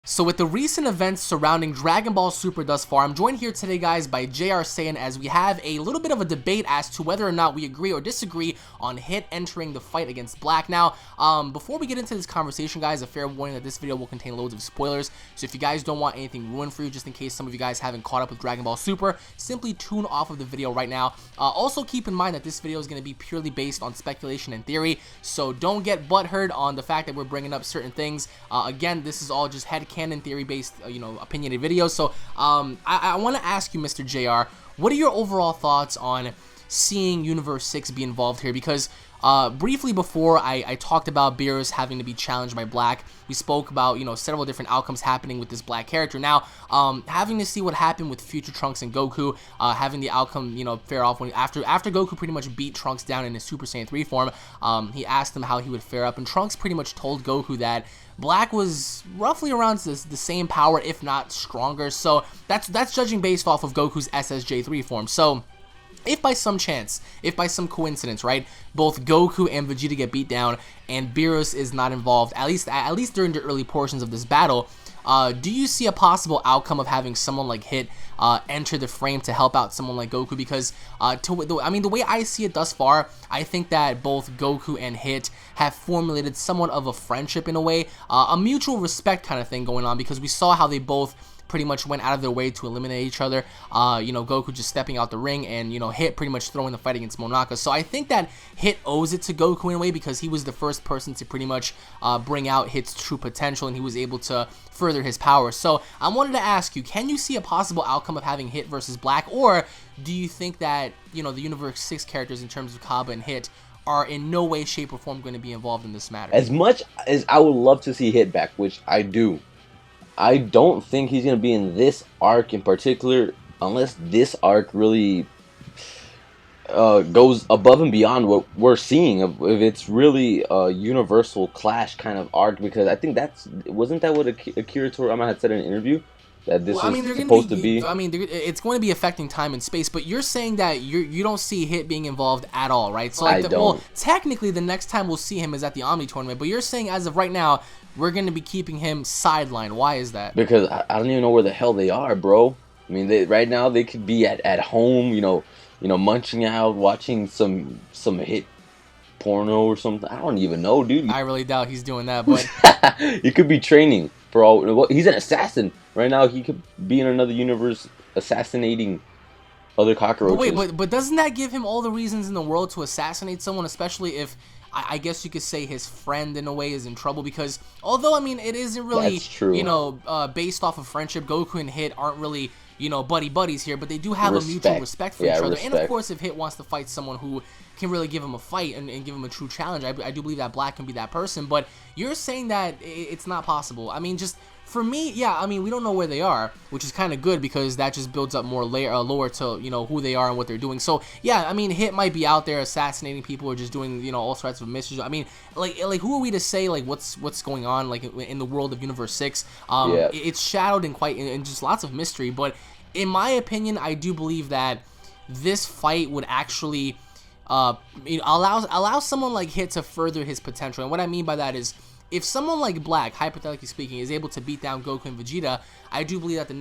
So with the recent events surrounding Dragon Ball Super thus far, I'm joined here today, guys, by JrzSaiyan as we have a little bit of a debate as to whether or not we agree or disagree on Hit entering the fight against Black. Now, before we get into this conversation, guys, a fair warning that this video will contain loads of spoilers. So if you guys don't want anything ruined for you, just in case some of you guys haven't caught up with Dragon Ball Super, simply tune off of the video right now. Also keep in mind that this video is going to be purely based on speculation and theory, so don't get butthurt on the fact that we're bringing up certain things. Again, this is all just headcanon theory based, opinionated videos. So I want to ask you, Mr. JR, what are your overall thoughts on seeing Universe 6 be involved here? Because briefly before, I talked about Beerus having to be challenged by Black. We spoke about, several different outcomes happening with this Black character. Now, having to see what happened with future Trunks and Goku, having the outcome, fare off when after Goku pretty much beat Trunks down in his Super Saiyan 3 form, he asked him how he would fare up, and Trunks pretty much told Goku that Black was roughly around the same power, if not stronger. So that's judging based off of Goku's SSJ3 form. So if by some chance, if by some coincidence, right, both Goku and Vegeta get beat down and Beerus is not involved, at least during the early portions of this battle, do you see a possible outcome of having someone like Hit enter the frame to help out someone like Goku? Because the way I see it thus far, I think that both Goku and Hit have formulated somewhat of a friendship in a way, a mutual respect kind of thing going on, because we saw how they both pretty much went out of their way to eliminate each other. Goku just stepping out the ring, and Hit pretty much throwing the fight against Monaka. So I think that Hit owes it to Goku in a way, because he was the first person to pretty much bring out Hit's true potential, and he was able to further his power. So I wanted to ask you, can you see a possible outcome of having Hit versus Black, or do you think that the Universe 6 characters in terms of Kaba and Hit are in no way, shape, or form going to be involved in this matter? As much as I would love to see Hit back, which I do, I don't think he's going to be in this arc in particular, unless this arc really goes above and beyond what we're seeing. If it's really a universal clash kind of arc, because I think wasn't that what Akira Toriyama had said in an interview? That this is supposed to be. It's going to be affecting time and space, but you're saying that you don't see Hit being involved at all, right? So I don't. Well, technically, the next time we'll see him is at the Omni tournament, but you're saying as of right now, we're going to be keeping him sidelined. Why is that? Because I don't even know where the hell they are, bro. I mean, right now they could be at home, munching out, watching some Hit porno or something. I don't even know, dude. I really doubt he's doing that, but he could be training for all. He's an assassin right now. He could be in another universe assassinating other cockroaches. But wait, but doesn't that give him all the reasons in the world to assassinate someone, especially if I guess you could say his friend in a way is in trouble? Because although it isn't really based off of friendship, Goku and Hit aren't really buddy buddies here, but they do have a mutual respect for each other. And of course, if Hit wants to fight someone who can really give him a fight and give him a true challenge, I do believe that Black can be that person. But you're saying that it's not possible. Just for me, yeah, we don't know where they are, which is kind of good, because that just builds up more lore to who they are and what they're doing. So yeah, Hit might be out there assassinating people or just doing all sorts of missions. Like who are we to say what's going on in the world of Universe 6? It's shadowed in just lots of mystery. But in my opinion, I do believe that this fight would actually allow someone like Hit to further his potential. And what I mean by that is, if someone like Black, hypothetically speaking, is able to beat down Goku and Vegeta, I do believe that the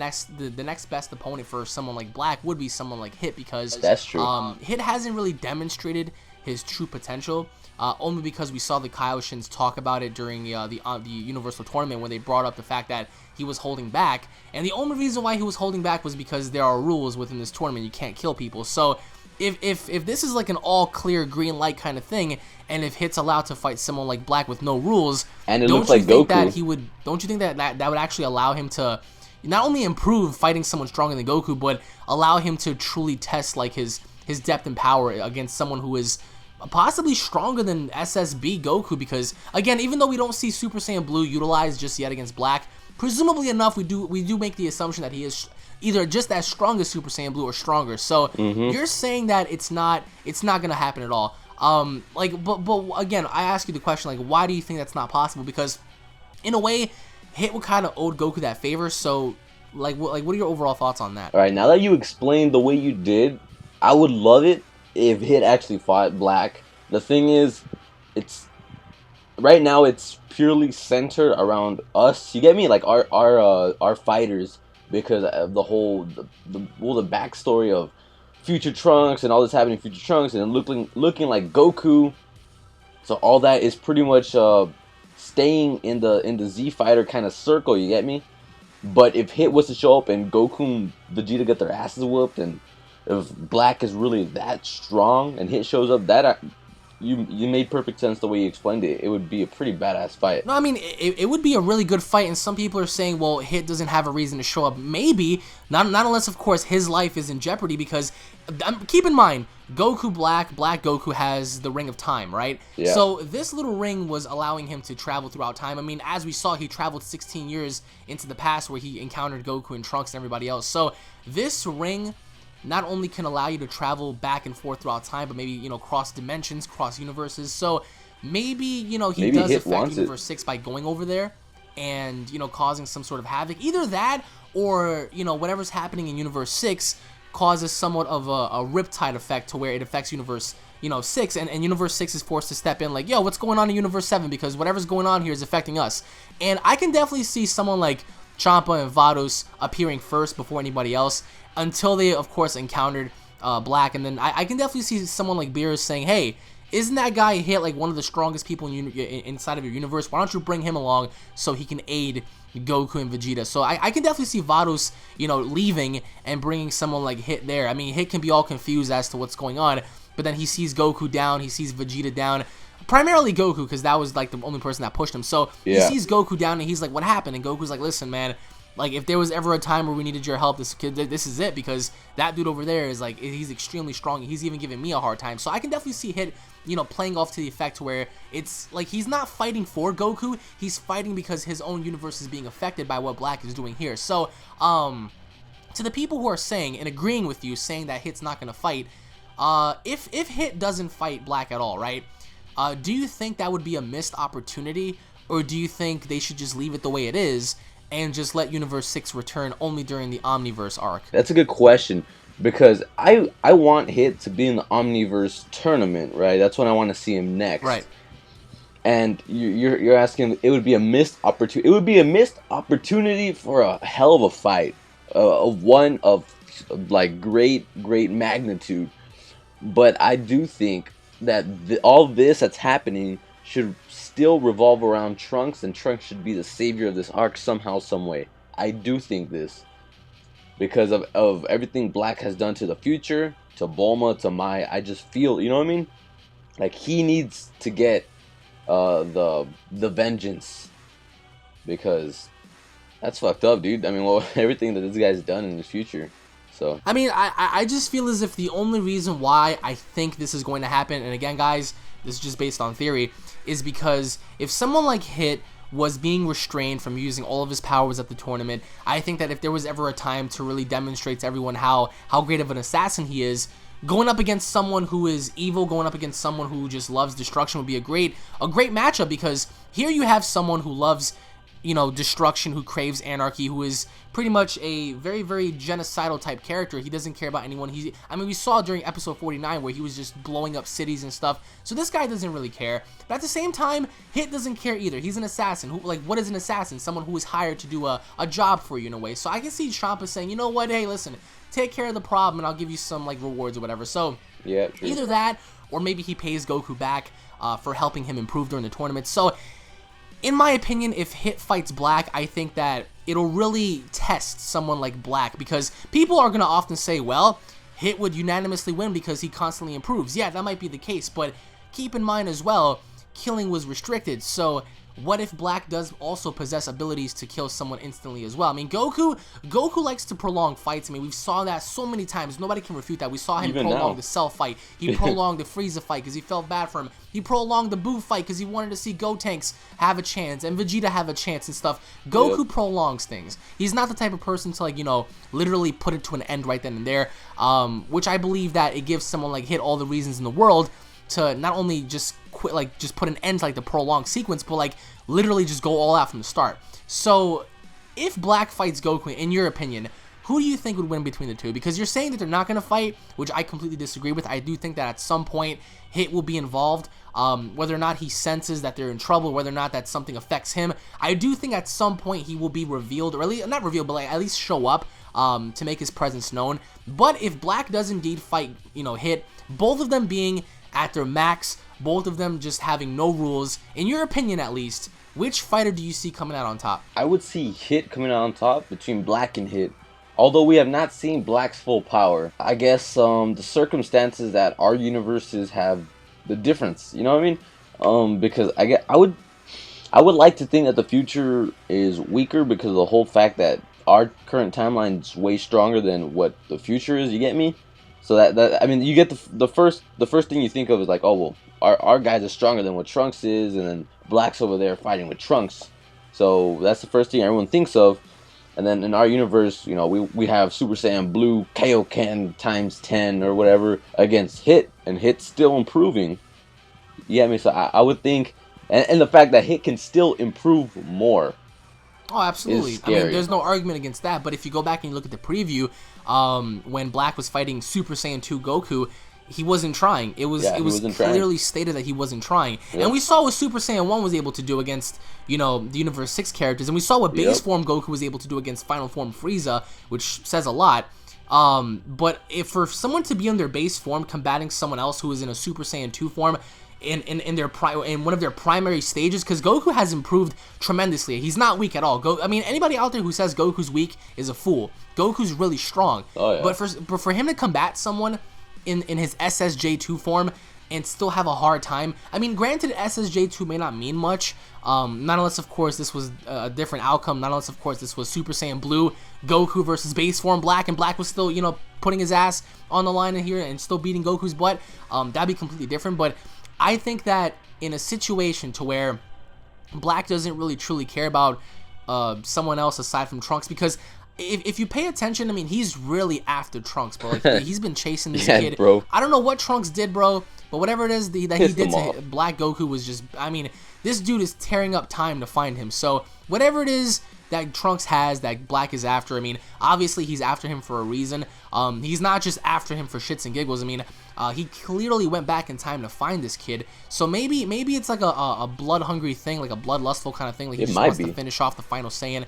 next best opponent for someone like Black would be someone like Hit, because that's true. Hit hasn't really demonstrated his true potential, only because we saw the Kaioshins talk about it during the Universal Tournament, when they brought up the fact that he was holding back, and the only reason why he was holding back was because there are rules within this tournament. You can't kill people. So if this is like an all clear green light kind of thing, and if Hit's allowed to fight someone like Black with no rules, and it looks like Goku, don't you think that would actually allow him to not only improve fighting someone stronger than Goku, but allow him to truly test his depth and power against someone who is possibly stronger than SSB Goku? Because again, even though we don't see Super Saiyan Blue utilized just yet against Black, presumably enough, we do make the assumption that he is either just as strong as Super Saiyan Blue or stronger. So you're saying that it's not gonna happen at all. But again, I ask you the question, why do you think that's not possible? Because in a way, Hit would kind of owe Goku that favor. So what are your overall thoughts on that? All right, now that you explained the way you did, I would love it if Hit actually fought Black. The thing is, right now it's purely centered around us. You get me? Like our fighters, because of the whole the backstory of Future Trunks and all this happening in Future Trunks, and looking like Goku. So all that is pretty much staying in the Z Fighter kind of circle. You get me? But if Hit was to show up and Goku and Vegeta get their asses whooped, and if Black is really that strong and Hit shows up, that you made perfect sense the way you explained it. It would be a pretty badass fight. No, I mean, it would be a really good fight, and some people are saying, well, Hit doesn't have a reason to show up. Maybe, not unless, of course, his life is in jeopardy, because keep in mind, Goku Black Goku has the Ring of Time, right? Yeah. So this little ring was allowing him to travel throughout time. I mean, as we saw, he traveled 16 years into the past where he encountered Goku and Trunks and everybody else. So this ring not only can allow you to travel back and forth throughout time, but maybe, you know, cross dimensions, cross universes. So maybe, you know, he does affect Universe 6 by going over there and, you know, causing some sort of havoc. Either that or, you know, whatever's happening in Universe 6 causes somewhat of a Riptide effect to where it affects Universe, you know, 6, and Universe 6 is forced to step in like, yo, what's going on in Universe 7? Because whatever's going on here is affecting us. And I can definitely see someone like Champa and Vados appearing first before anybody else, until they, of course, encountered Black. And then I can definitely see someone like Beerus saying, hey, isn't that guy Hit like one of the strongest people inside of your universe? Why don't you bring him along so he can aid Goku and Vegeta? So I can definitely see Vados, you know, leaving and bringing someone like Hit there. I mean, Hit can be all confused as to what's going on, but then he sees Goku down, he sees Vegeta down. Primarily Goku, because that was like the only person that pushed him. So he sees Goku down and he's like, what happened? And Goku's like, listen, man, like, if there was ever a time where we needed your help, this is it, because that dude over there is, like, he's extremely strong. He's even giving me a hard time. So I can definitely see Hit, you know, playing off to the effect where it's, like, he's not fighting for Goku. He's fighting because his own universe is being affected by what Black is doing here. So, to the people who are saying and agreeing with you, saying that Hit's not going to fight, if Hit doesn't fight Black at all, right, do you think that would be a missed opportunity, or do you think they should just leave it the way it is and just let Universe 6 return only during the Omniverse arc? That's a good question, because I want Hit to be in the Omniverse tournament, right? That's when I want to see him next. Right. And you're asking, it would be a missed opportunity. It would be a missed opportunity for a hell of a fight, one of like great magnitude. But I do think that all this that's happening should still revolve around Trunks, and Trunks should be the savior of this arc somehow, some way. I do think this, because of everything Black has done to the future, to Bulma, to Mai. I just feel, you know what I mean? Like, he needs to get the vengeance, because that's fucked up, dude. I mean, well, everything that this guy's done in the future. So I mean, I just feel as if the only reason why I think this is going to happen, and again, guys, this is just based on theory, is because if someone like Hit was being restrained from using all of his powers at the tournament, I think that if there was ever a time to really demonstrate to everyone how great of an assassin he is, going up against someone who is evil, going up against someone who just loves destruction would be a great matchup, because here you have someone who loves, you know, destruction, who craves anarchy, who is pretty much a very, very genocidal type character. He doesn't care about anyone. I mean, we saw during episode 49 where he was just blowing up cities and stuff. So this guy doesn't really care. But at the same time, Hit doesn't care either. He's an assassin. Who, like, what is an assassin? Someone who is hired to do a job for you in a way. So I can see Champa saying, you know what, hey, listen, take care of the problem and I'll give you some, like, rewards or whatever. So yeah, either that, or maybe he pays Goku back for helping him improve during the tournament. So in my opinion, if Hit fights Black, I think that it'll really test someone like Black, because people are going to often say, well, Hit would unanimously win because he constantly improves. Yeah, that might be the case, but keep in mind as well, killing was restricted, so what if Black does also possess abilities to kill someone instantly as well? I mean, Goku likes to prolong fights. I mean, we saw that so many times. Nobody can refute that. We saw him prolong the Cell fight. He prolonged the Frieza fight because he felt bad for him. He prolonged the Boo fight because he wanted to see Gotenks have a chance and Vegeta have a chance and stuff. Goku prolongs things. He's not the type of person to, like, you know, literally put it to an end right then and there, which I believe that it gives someone like Hit all the reasons in the world to not only just quit, like, just put an end to, like, the prolonged sequence, but, like, literally just go all out from the start. So if Black fights Goku, in your opinion, Who do you think would win between the two? Because you're saying that they're not going to fight, which I completely disagree with. I do think that at some point, Hit will be involved. Whether or not he senses that they're in trouble, whether or not that something affects him, I do think at some point he will be revealed, or at least, not revealed, but like at least show up to make his presence known. But if Black does indeed fight, Hit, both of them being at their max, both of them just having no rules, in your opinion at least, which fighter do you see coming out on top? I would see Hit coming out on top between Black and Hit. Although we have not seen Black's full power, I guess the circumstances that our universes have the difference. You know what I mean? Because I would like to think that the future is weaker because of the whole fact that our current timeline is way stronger than what the future is. You get me? So that I mean, you get the first thing you think of is like, oh well, our guys are stronger than what Trunks is, and then Black's over there fighting with Trunks. So that's the first thing everyone thinks of. And then in our universe, we have Super Saiyan Blue Kaioken times 10 or whatever against Hit, and Hit's still improving. You get me? So I would think, and the fact that Hit can still improve more. Oh, absolutely. I mean, there's no argument against that. But if you go back and you look at the preview, when Black was fighting Super Saiyan 2 Goku, he wasn't trying. It was clearly stated that he wasn't trying. Yep. And we saw what Super Saiyan 1 was able to do against, the Universe 6 characters. And we saw what base form Goku was able to do against Final Form Frieza, which says a lot. But if for someone to be in their base form combating someone else who is in a Super Saiyan 2 form in one of their primary stages, because Goku has improved tremendously. He's not weak at all. Anybody out there who says Goku's weak is a fool. Goku's really strong. Oh, yeah. But for him to combat someone in his SSJ2 form and still have a hard time. I mean, granted, SSJ2 may not mean much, not unless, of course, this was a different outcome, not unless, of course, this was Super Saiyan Blue, Goku versus base form Black, and Black was still, putting his ass on the line in here and still beating Goku's butt. That'd be completely different, but I think that in a situation to where Black doesn't really truly care about someone else aside from Trunks, because if you pay attention, I mean, he's really after Trunks, bro. Like, he's been chasing this kid. Bro. I don't know what Trunks did, bro, but whatever it is that he did to Black Goku was just, I mean, this dude is tearing up time to find him. So whatever it is that Trunks has that Black is after, I mean, obviously he's after him for a reason. He's not just after him for shits and giggles. I mean, he clearly went back in time to find this kid. So maybe it's like a blood-hungry thing, like a bloodlustful kind of thing. Like he just wants to finish off the final Saiyan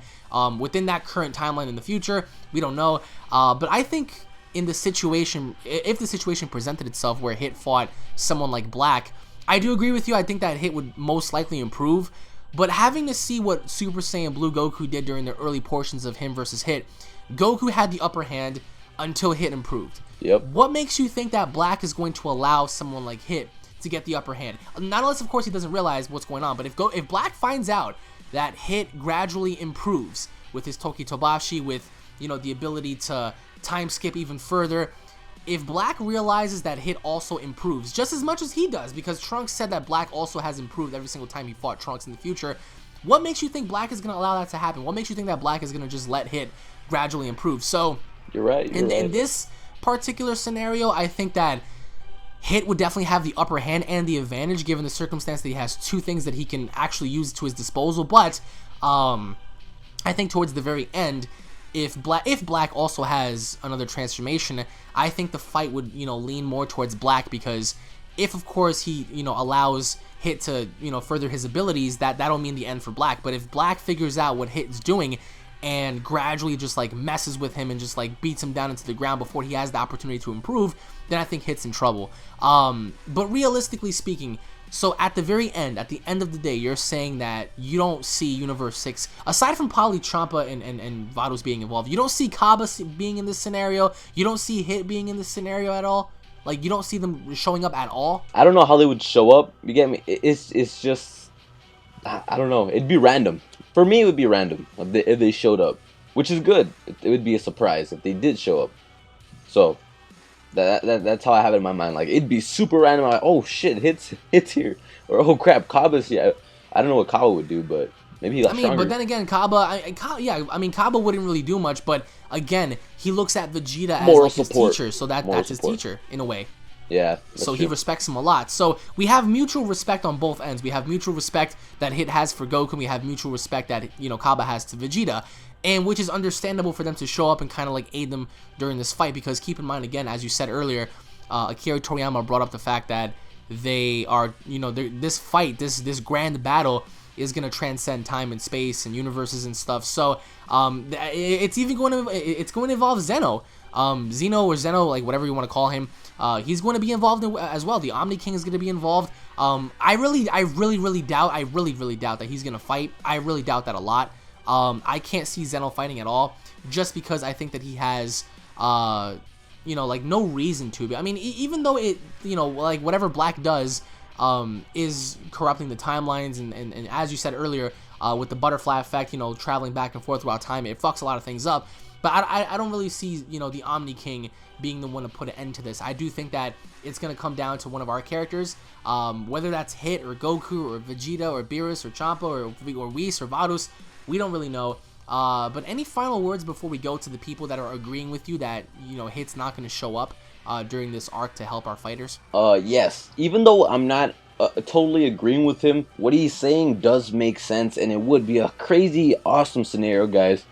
within that current timeline in the future. We don't know. But I think in the situation, if the situation presented itself where Hit fought someone like Black, I do agree with you. I think that Hit would most likely improve. But having to see what Super Saiyan Blue Goku did during the early portions of him versus Hit, Goku had the upper hand until Hit improved. Yep. What makes you think that Black is going to allow someone like Hit to get the upper hand? Not unless, of course, he doesn't realize what's going on. But if Black finds out that Hit gradually improves with his Toki Tobashi, with the ability to time skip even further, if Black realizes that Hit also improves just as much as he does, because Trunks said that Black also has improved every single time he fought Trunks in the future, what makes you think Black is going to allow that to happen? What makes you think that Black is going to just let Hit gradually improve? So you're right. In this particular scenario, I think that Hit would definitely have the upper hand and the advantage, given the circumstance that he has two things that he can actually use to his disposal. But I think towards the very end, if Black also has another transformation, I think the fight would lean more towards Black, because if, of course, he allows Hit to further his abilities, that'll mean the end for Black. But if Black figures out what Hit's doing and gradually just like messes with him and just like beats him down into the ground before he has the opportunity to improve, then I think Hit's in trouble. But realistically speaking, so at the very end, at the end of the day, you're saying that you don't see Universe 6, aside from probably Champa and Vados being involved, you don't see Kaba being in this scenario, you don't see Hit being in this scenario at all? Like, you don't see them showing up at all? I don't know how they would show up, you get me? It's just, I don't know, it'd be random. For me, it would be random if they showed up, which is good. It would be a surprise if they did show up. So that's how I have it in my mind. Like, it'd be super random. I'm like, oh shit, Hit's here, or oh crap, Kaba's here. I don't know what Kaba would do, but maybe he got stronger. But then again, Kaba wouldn't really do much. But again, he looks at Vegeta as like his teacher, so that's his teacher in a way. Yeah. So he respects him a lot. So we have mutual respect on both ends. We have mutual respect that Hit has for Goku. We have mutual respect that Kaba has to Vegeta. and which is understandable for them to show up and kind of like aid them during this fight, because keep in mind, again, as you said earlier, Akira Toriyama brought up the fact that they are, you know, this fight, this grand battle is going to transcend time and space and universes and stuff. So it's going to involve Zeno. Zeno, like whatever you want to call him, he's going to be involved as well. The Omni King is going to be involved. I really doubt that he's going to fight. I really doubt that a lot. I can't see Zeno fighting at all, just because I think that he has, you know, like no reason to be. I mean, even though it, you know, like whatever Black does, is corrupting the timelines, and as you said earlier, with the butterfly effect, you know, traveling back and forth throughout time, it fucks a lot of things up. But I don't really see, you know, the Omni King being the one to put an end to this. I do think that it's going to come down to one of our characters, whether that's Hit or Goku or Vegeta or Beerus or Champa or Whis or Varus. We don't really know. But any final words before we go to the people that are agreeing with you that, you know, Hit's not going to show up during this arc to help our fighters? Yes. Even though I'm not totally agreeing with him, what he's saying does make sense, and it would be a crazy, awesome scenario, guys.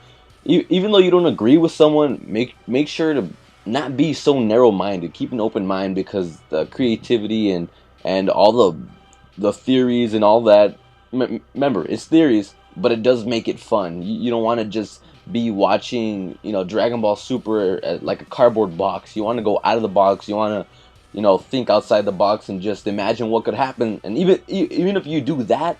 Even though you don't agree with someone, make sure to not be so narrow-minded. Keep an open mind, because the creativity and all the theories and all that. Remember, it's theories, but it does make it fun. You don't want to just be watching, you know, Dragon Ball Super like a cardboard box. You want to go out of the box. You want to, you know, think outside the box and just imagine what could happen. And even if you do that,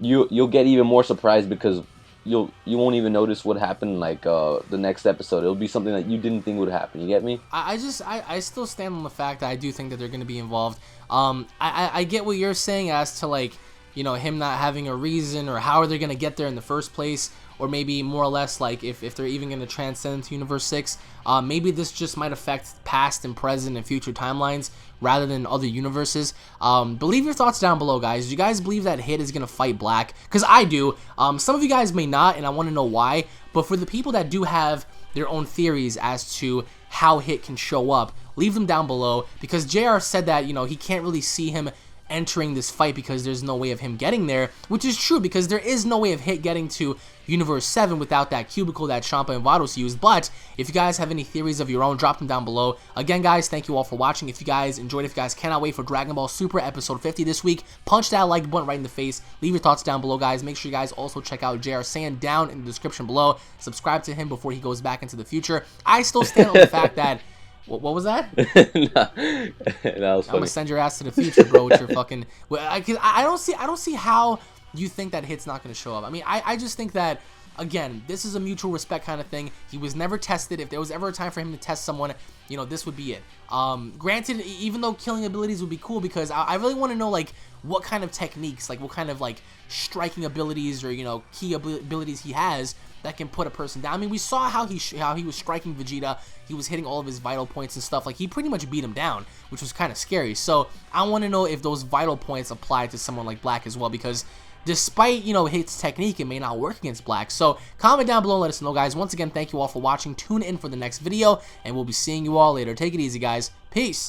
you'll get even more surprised, because you won't even notice what happened, like the next episode. It'll be something that you didn't think would happen. You get me? I still stand on the fact that I do think that they're going to be involved. I get what you're saying as to, like, you know, him not having a reason, or how are they going to get there in the first place, or maybe more or less like if they're even going to transcend to Universe 6. Maybe this just might affect past and present and future timelines rather than other universes. But leave your thoughts down below, guys. Do you guys believe that Hit is going to fight Black? Because I do. Some of you guys may not, and I want to know why. But for the people that do have their own theories as to how Hit can show up, leave them down below, because JR said that, you know, he can't really see him entering this fight because there's no way of him getting there, which is true, because there is no way of Hit getting to Universe 7 without that cubicle that Champa and Varus used. But if you guys have any theories of your own, drop them down below. Again, guys, thank you all for watching. If you guys enjoyed, if you guys cannot wait for Dragon Ball Super episode 50 this week, punch that like button right in the face. Leave your thoughts down below, guys. Make sure you guys also check out JrzSaiyan down in the description below. Subscribe to him before he goes back into the future. I still stand on the fact that what was that? That was funny. I'm gonna send your ass to the future, bro. With your fucking. I don't see how you think that Hit's not gonna show up. I mean, I just think that, again, this is a mutual respect kind of thing. He was never tested. If there was ever a time for him to test someone, you know, this would be it. Granted, even though killing abilities would be cool, because I really want to know, like, what kind of techniques, like what kind of, like, striking abilities or, you know, key abilities he has that can put a person down. I mean, we saw how he was striking Vegeta. He was hitting all of his vital points and stuff. Like, he pretty much beat him down, which was kind of scary. So I want to know if those vital points apply to someone like Black as well, because despite, you know, Hit's technique, it may not work against Black. So comment down below and let us know, guys. Once again, thank you all for watching. Tune in for the next video, and we'll be seeing you all later. Take it easy, guys. Peace.